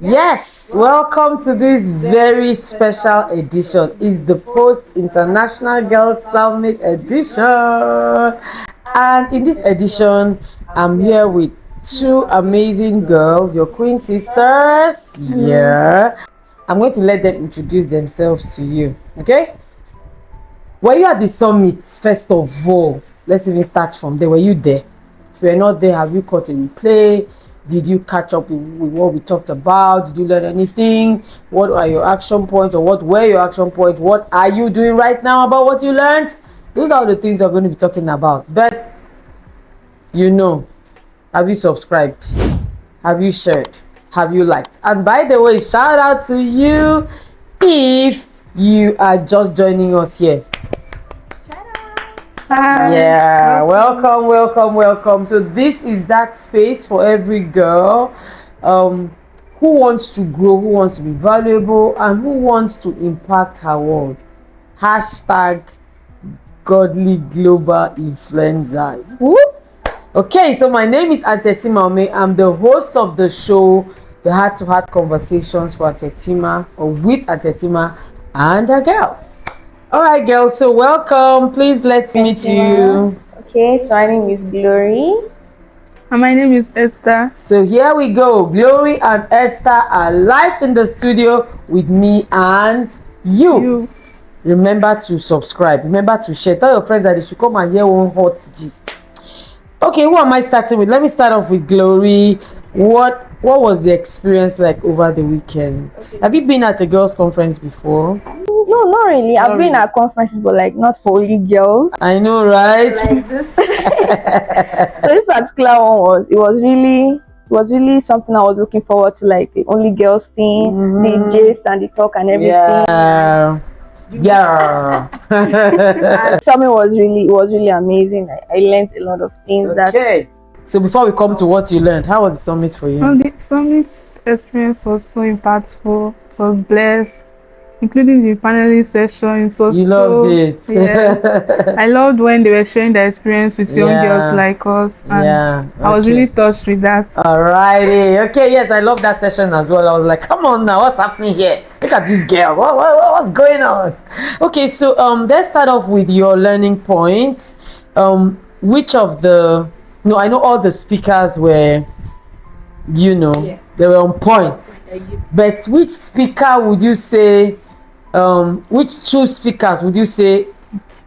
Yes, welcome to this very special edition. It's the Post International Girls Summit edition. And in this edition, I'm here with two amazing girls, your queen sisters. Yeah. I'm going to let them introduce themselves to you. Okay? Were you at the summit, first of all? Let's even start from there. Were you there? If you're not there, have you caught a replay? Did you catch up with what we talked about? Did you learn anything? What are your action points, or what were your action points? What are you doing right now about what you learned? Those are the things we're going to be talking about. But, have you subscribed? Have you shared? Have you liked? And by the way, shout out to you if you are just joining us here. Hi. Yeah, welcome. So this is that space for every girl who wants to grow, who wants to be valuable, and who wants to impact her world. Hashtag godly global influencer. Woo! Okay, so my name is Atetima Ome. I'm the host of the show, the Heart to Heart Conversations for Atetima, or with Atetima and her girls. All right, girls, so welcome. Please let's meet you. Okay, so my name is Glory. And my name is Esther. So here we go. Glory and Esther are live in the studio with me and you. Remember to subscribe. Remember to share. Tell your friends that they should come and hear one hot gist. Okay, who am I starting with? Let me start off with Glory. What was the experience like over the weekend? Have you been at a girls' conference before? No, not really. I've been at conferences, but like not for only girls. I know, right? Like this. So this particular one was really something I was looking forward to, like the only girls thing, the gist and the talk and everything. Yeah. And summit was really amazing. I learned a lot of things. Okay. So before we come to what you learned, how was the summit for you? Well, the summit experience was so impactful. It was blessed, including the panelist session. It was loved it. Yes. I loved when they were sharing their experience with young girls like us. And I was really touched with that. Alrighty. Okay, yes, I love that session as well. I was like, come on now, what's happening here? Look at these girls. What's going on? Okay, so let's start off with your learning points. Which of the I know all the speakers were, they were on point. But which speaker would you say, which two speakers would you say,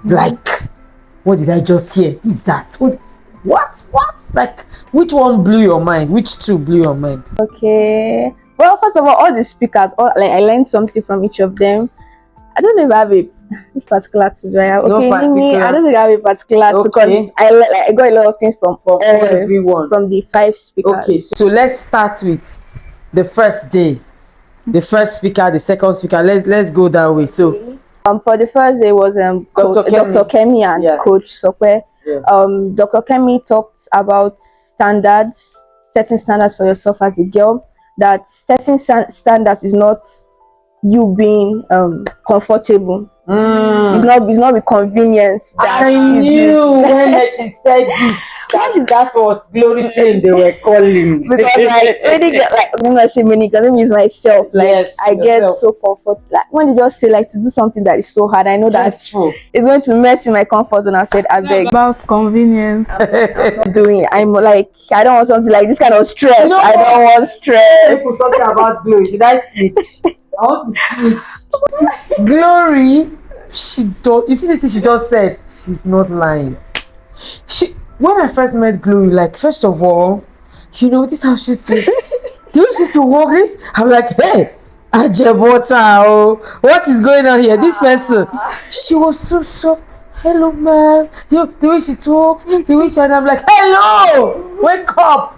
like, what did I just hear? Who's that? What? Like, which one blew your mind? Which two blew your mind? Okay. Well, first of all the speakers, I learned something from each of them. I don't know if I have a particular to try. Okay, me, I don't think I have a particular because I got a lot of things from everyone, from the 5 speakers. Okay, so let's start with the first day. The first speaker, the second speaker. Let's go that way. So for the first day was Dr. Kemi and Coach Sokwe. Dr. Kemi talked about setting standards for yourself as a girl. That setting standards is not you being comfortable. It's not with convenience. I knew when she said it. That was Glory's name they were calling. Because when they get I'm gonna say many because let me use myself. I get so comfortable. Like when they just say to do something that is so hard, I know that's true. It's going to mess in my comfort zone. I said, I beg. About convenience. I'm not doing it. I'm like, I don't want something like this kind of stress. I don't want stress. People talking about Glory. Should I snitch? I want to snitch. Glory, you see this thing she just said? She's not lying. When I first met Glory, first of all, this is how she used to used to walk this. I'm like, hey, Ajebota, what is going on here? This person, she was so soft. Hello, ma'am. The way she talks, the way and I'm like, hello, wake up.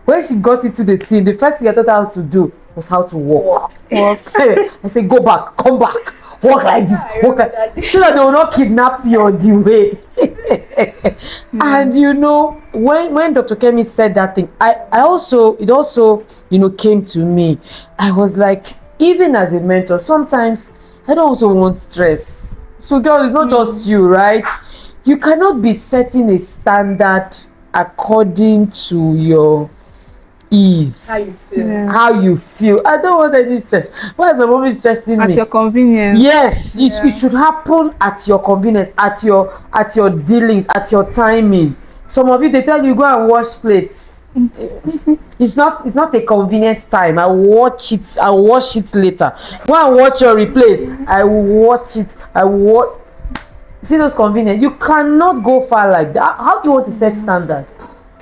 When she got into the team, the first thing I taught her how to do was how to walk. I said, go back, come back. Walk like this, walk like so that they will not kidnap you on the way. And when Dr. Kemi said that thing, it also came to me. I was like, even as a mentor, sometimes I don't also want stress. So girl, it's not just you, right? You cannot be setting a standard according to your ease. How you feel. Yeah. How you feel. I don't want any stress. Why is my mommy stressing At me? your convenience. Yes, it should happen at your convenience, at your dealings, at your timing. Some of you, they tell you go and wash plates. It's not a convenient time. I wash it later. Go and watch your replays. I will watch it. See those convenience. You cannot go far like that. How do you want to set standard?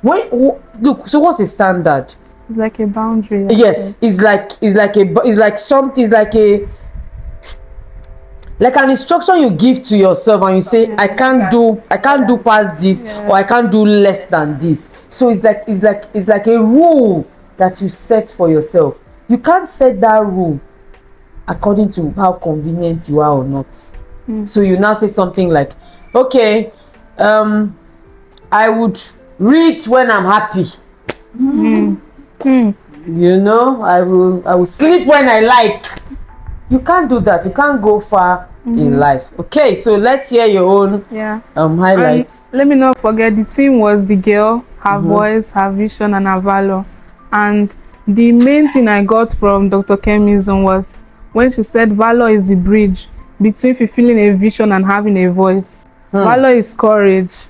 Look, so what's a standard? It's like a boundary. Yes, it's like an instruction you give to yourself, and you say, I can't do past this, or I can't do less than this. So it's like a rule that you set for yourself. You can't set that rule according to how convenient you are or not. So you now say something like, okay, I would read when I'm happy. You know, I will sleep when I like. You can't do that. You can't go far in life. Okay, so let's hear your own highlight. And let me not forget, the theme was the girl, her voice, her vision, and her valor. And the main thing I got from Dr. Kemi's own was when she said valor is the bridge between fulfilling a vision and having a voice. Valor is courage,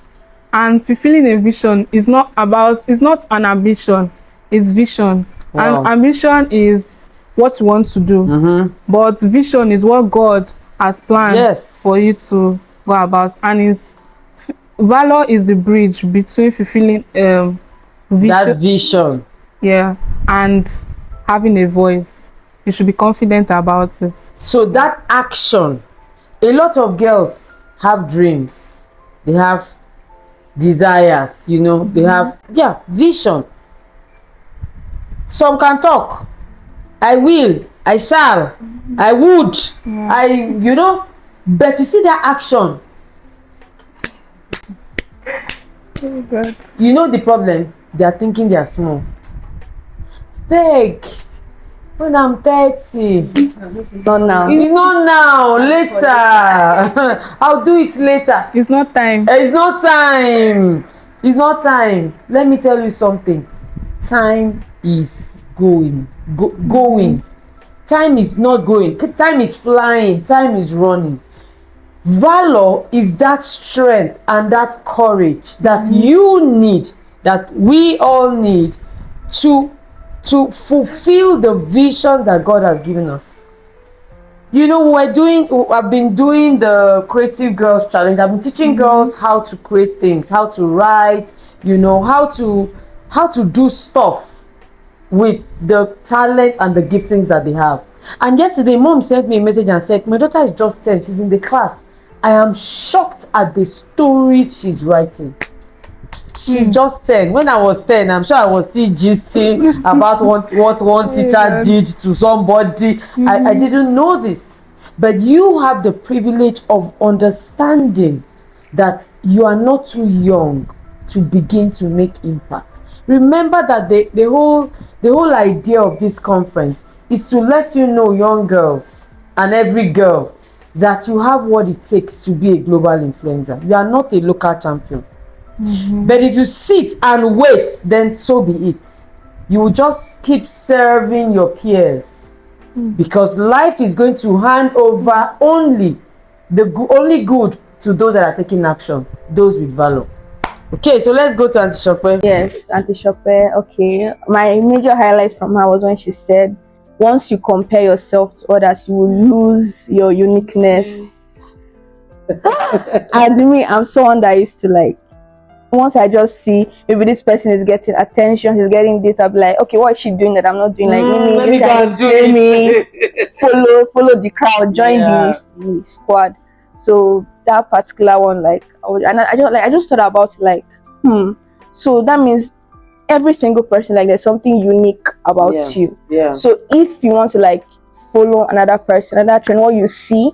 and fulfilling a vision is not an ambition, it's vision. Wow. And ambition is what you want to do, but vision is what God has planned for you to go about. And valor is the bridge between fulfilling that vision, and having a voice. You should be confident about it. So that action, a lot of girls have dreams, they have desires, you know, they have vision. Some can talk, I will, I shall, I would, but you see that action. Oh God. You know the problem? They are thinking they are small. Beg, when I'm 30. Not now. It's not now, later. I'll do it later. It's not time. It's not time. It's not time. Let me tell you something. Time is going. Going. Time is not going. Time is flying. Time is running. Valor is that strength and that courage that you need, that we all need to fulfill the vision that God has given us. You know, I've been doing the Creative Girls Challenge. I've been teaching girls how to create things, how to write, you know, how to do stuff with the talent and the giftings that they have. And yesterday, mom sent me a message and said, my daughter is just 10, she's in the class. I am shocked at the stories she's writing. She's just 10. When I was 10, I'm sure I was still gisting about what one teacher did to somebody. I didn't know this. But you have the privilege of understanding that you are not too young to begin to make impact. Remember that the whole idea of this conference is to let you know, young girls and every girl, that you have what it takes to be a global influencer. You are not a local champion. But if you sit and wait, then so be it. You will just keep serving your peers, because life is going to hand over only good to those that are taking action, those with valor. Okay, so let's go to Auntie Shokpe. Yes, Auntie Shokpe. Okay, my major highlight from her was when she said, once you compare yourself to others, you will lose your uniqueness. And me, I'm someone that used to, like, once I just see maybe this person is getting attention, he's getting this, I'll be like, okay, what is she doing that I'm not doing? Like, let me go and do it. follow the crowd, join the squad. So that particular one, like, I just thought about, like, so that means every single person, like, there's something unique about you. So if you want to, like, follow another person, another trend, what you see,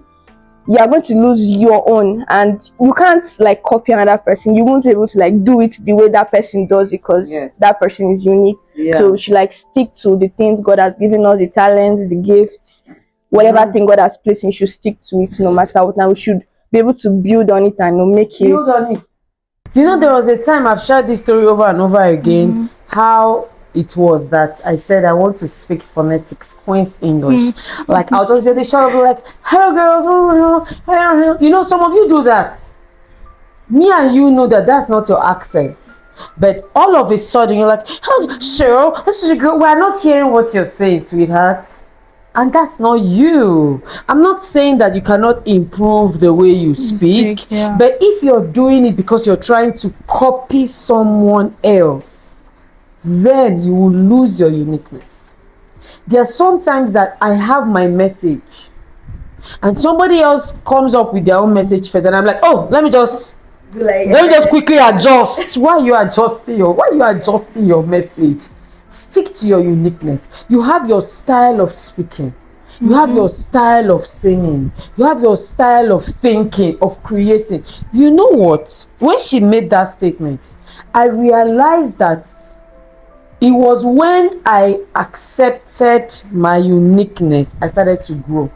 you are going to lose your own, and you can't, like, copy another person. You won't be able to, like, do it the way that person does, because that person is unique. So we should, like, stick to the things God has given us, the talents, the gifts, whatever thing God has placed in, you should stick to it no matter what. Now we should be able to build on it and make it. You know, there was a time, I've shared this story over and over again, how it was that I said I want to speak phonetics, Queen's English. Like I'll just be at the show, like, hello girls, you know, some of you do that. Me and you know that that's not your accent. But all of a sudden you're like, oh, Cheryl, this is a girl. We're not hearing what you're saying, sweetheart. And that's not you. I'm not saying that you cannot improve the way you speak, but if you're doing it because you're trying to copy someone else, then you will lose your uniqueness. There are sometimes that I have my message and somebody else comes up with their own message first, and I'm like, oh, let me just quickly adjust. Why are you adjusting your message? Stick to your uniqueness. You have your style of speaking. You have your style of singing. You have your style of thinking, of creating. You know what? When she made that statement, I realized that it was when I accepted my uniqueness, I started to grow.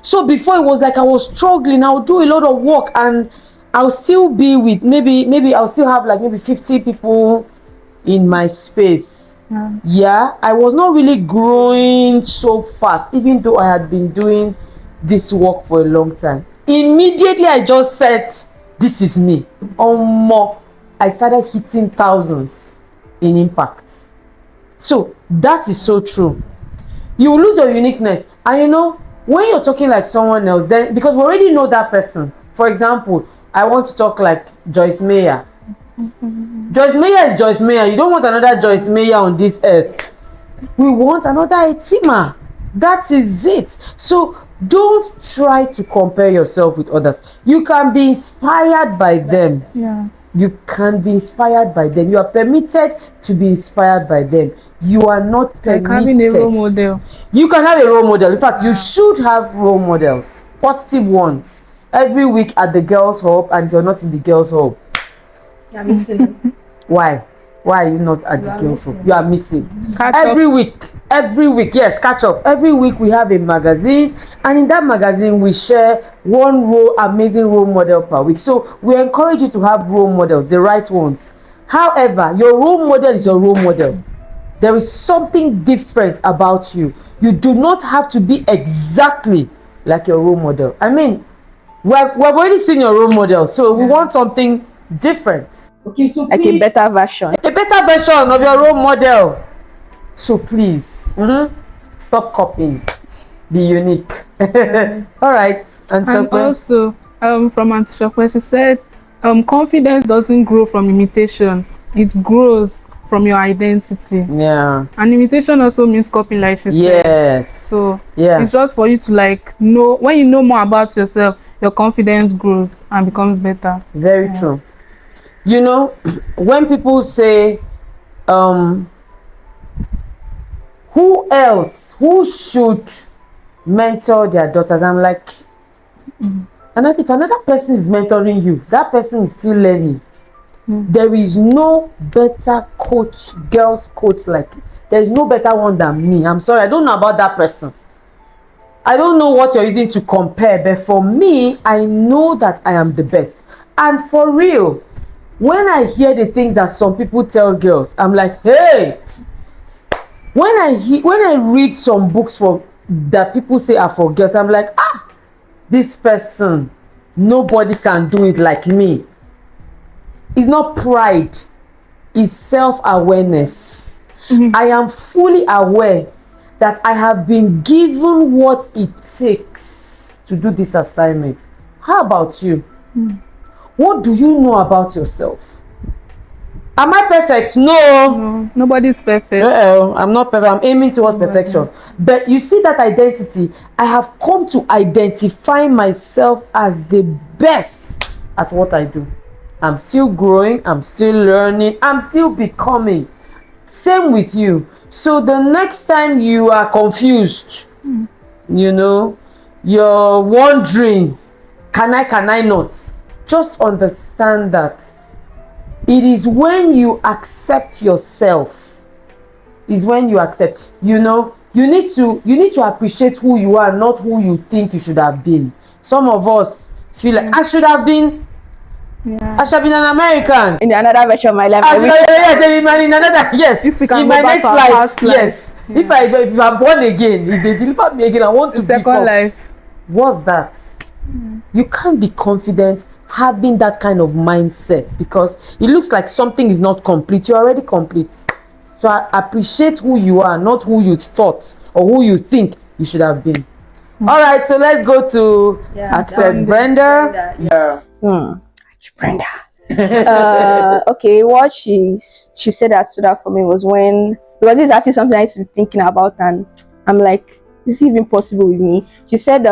So before, it was like I was struggling. I would do a lot of work and I'll still be with maybe I'll still have like maybe 50 people in my space. I was not really growing so fast, even though I had been doing this work for a long time. Immediately I just said, this is me. I started hitting thousands in impact. So that is so true. You will lose your uniqueness. And you know, when you're talking like someone else, then because we already know that person. For example, I want to talk like Joyce Meyer. Joyce Meyer is Joyce Meyer. You don't want another Joyce Meyer on this earth. We want another Etima. That is it. So don't try to compare yourself with others. You can be inspired by them. You can be inspired by them. You are permitted to be inspired by them. You are not permitted. Like having a role model. You can have a role model. In fact, you should have role models, positive ones, every week at the Girls Hub. And if you're not in the Girls Hub, you're missing. Why are you not at the Girls Hub? You are missing. Every week, yes, catch up. Every week we have a magazine, and in that magazine we share one amazing role model per week. So we encourage you to have role models, the right ones. However, your role model is your role model. There is something different about you. You do not have to be exactly like your role model. I mean, we've already seen your role model, so we want something different. Okay, so like a better version of your role model. So please, stop copying. Be unique. All right. And also, from Auntie Shokwe, she said, confidence doesn't grow from imitation. It grows from your identity. Yeah. And imitation also means copying, like she said. Yes. So it's just for you to like know. When you know more about yourself, your confidence grows and becomes better. Very true. You know, when people say, who should mentor their daughters, I'm like, if another person is mentoring you, that person is still learning. There is no better coach, girls coach like it. There is no better one than me. I'm sorry, I don't know about that person. I don't know what you're using to compare, but for me, I know that I am the best. And for real, when I hear the things that some people tell girls, I'm like, hey. When I read some books that people say are for girls, I'm like, this person, nobody can do it like me. It's not pride, it's self-awareness. I am fully aware that I have been given what it takes to do this assignment. How about you? What do you know about yourself? Am I perfect? No, nobody's perfect. I'm not perfect. I'm aiming towards perfection. But you see that identity, I have come to identify myself as the best at what I do. I'm still growing, I'm still learning, I'm still becoming. Same with you. So the next time you are confused, you know, you're wondering, can I not? Just understand that it is when you accept yourself, is when you accept, you know, you need to appreciate who you are, not who you think you should have been. Some of us feel like I should have been Yeah. I shall be an American. In another version of my life. Yes, If we can in go my back next to our life, past life. yes. Yeah. If I'm born again, if they deliver me again, I want to The be second life. What's that? You can't be confident having that kind of mindset because it looks like something is not complete. You're already complete. So I appreciate who you are, not who you thought or who you think you should have been. All right, so let's go to accept Brenda. Yes. Brenda. Okay, what she said that stood out for me was when, because this is actually something I used to be thinking about, and I'm like, is it even possible with me? She said,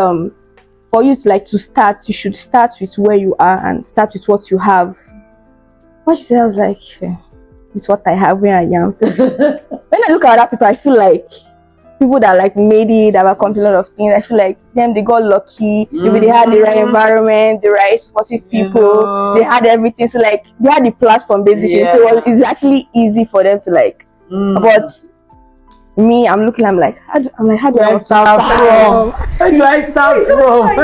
for you to to start, you should start with where you are and start with what you have. What she said, I was like, it's what I have where I am. When I look at other people, I feel like people that made it, that were accomplished a lot of things, I feel like them, they got lucky. Maybe they had the right environment, the right supportive people, they had everything. So they had the platform basically. So it's actually easy for them to but me, I'm like, how do I start from? Where do I start from?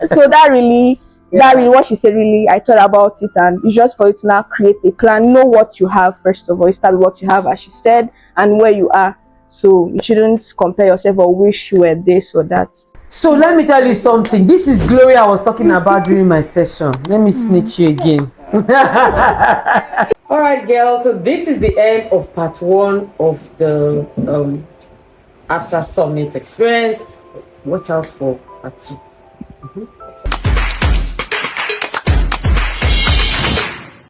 So that really what she said, really I thought about it, and it's just for you to now create a plan, know what you have first of all. You start with what you have, as she said, and where you are. So you shouldn't compare yourself or wish you were this or that. So let me tell you something. This is Glory I was talking about during my session. Let me snitch you again. All right, girls. So this is the end of part 1 of the After Summit experience. Watch out for part 2.